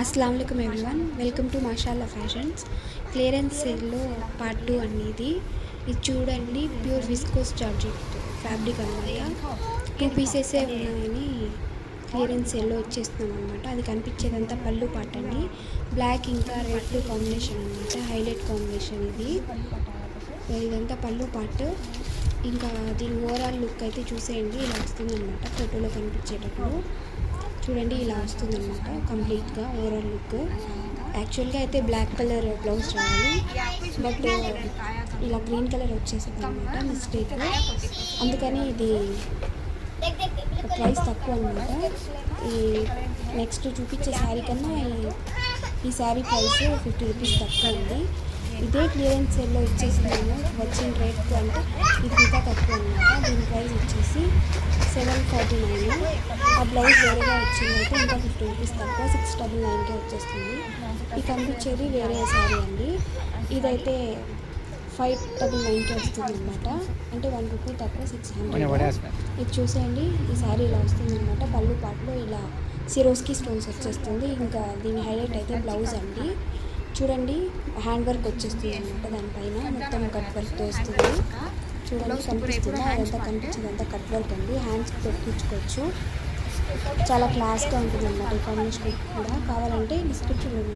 अस्सलाम वालेकुम everyone welcome to Mashallah fashions clearance సేల్లో పార్ట్ 2 అండి ఇది చూడండి ప్యూర్ విస్కోస్ జార్జెట్ ఫ్యాబ్రిక్ అన్నమాట 2 పీసెస్ ఉన్నాయని క్లియరెన్స్ సేల్లో ఇచ్చేస్తున్నాం అన్నమాట అది కనిపించేదంతా పళ్ళు పార్ట్ అండి బ్లాక్ ఇంకా రెడ్ కాంబినేషన్ అన్నమాట హైలైట్ కాంబినేషన్ ఇది ఇదంతా పళ్ళు పార్ట్ ఇంకా దీని ఓవరాల్ లుక్ అయితే చూసేయండి ఇలా వస్తుందన్నమాట ఫోటోలో కనిపించేటప్పుడు చూడండి ఇలా వస్తుందన్నమాట కంప్లీట్గా ఓవరాల్ లుక్ యాక్చువల్గా అయితే బ్లాక్ కలర్ బ్లౌజ్ రావాలి బట్ ఇలా గ్రీన్ కలర్ వచ్చేసింది అనమాట మిస్టేక్ అందుకని ఇది ప్రైస్ తక్కువ అనమాట ఈ నెక్స్ట్ చూపించే శారీ కన్నా ఈ శారీ ప్రైస్ 50 రూపీస్ తక్కువ ఉంది ఇదే క్లియరెన్స్ సేల్లో ఇచ్చేసినాము వచ్చిన రేట్ అంటే ఇది ఇంకా తక్కువ అనమాట దీని ప్రైస్ వచ్చేసి 749 ఆ బ్లౌజ్ వేరేగా వచ్చిందైతే ఇంకా 50 రూపీస్ తక్కువ 699కే వచ్చేస్తుంది ఇది కనిపించేది వేరే శారీ అండి ఇదైతే 599కే వస్తుంది అనమాట అంటే 1 రూపీ తక్కువ 600 ఇది చూసేయండి ఈ శారీ ఇలా వస్తుంది అనమాట పళ్ళు పాటలో ఇలా సిరోస్కి స్టోన్స్ వచ్చేస్తుంది ఇంకా దీని హైలైట్ అయితే బ్లౌజ్ అండి చూడండి హ్యాండ్ వర్క్ వచ్చేస్తుంది అనమాట దానిపైన మొత్తం కట్ వర్క్తో వస్తుంది చూడండి కనిపిస్తుంది అదంతా కనిపించింది అంతా కట్ వర్క్ అండి హ్యాండ్స్ పెట్టించుకోవచ్చు చాలా క్లాస్గా ఉంటుంది అన్నమాట ఈ కాంబినేషన్ కూడా కావాలంటే డిస్క్రిప్షన్లో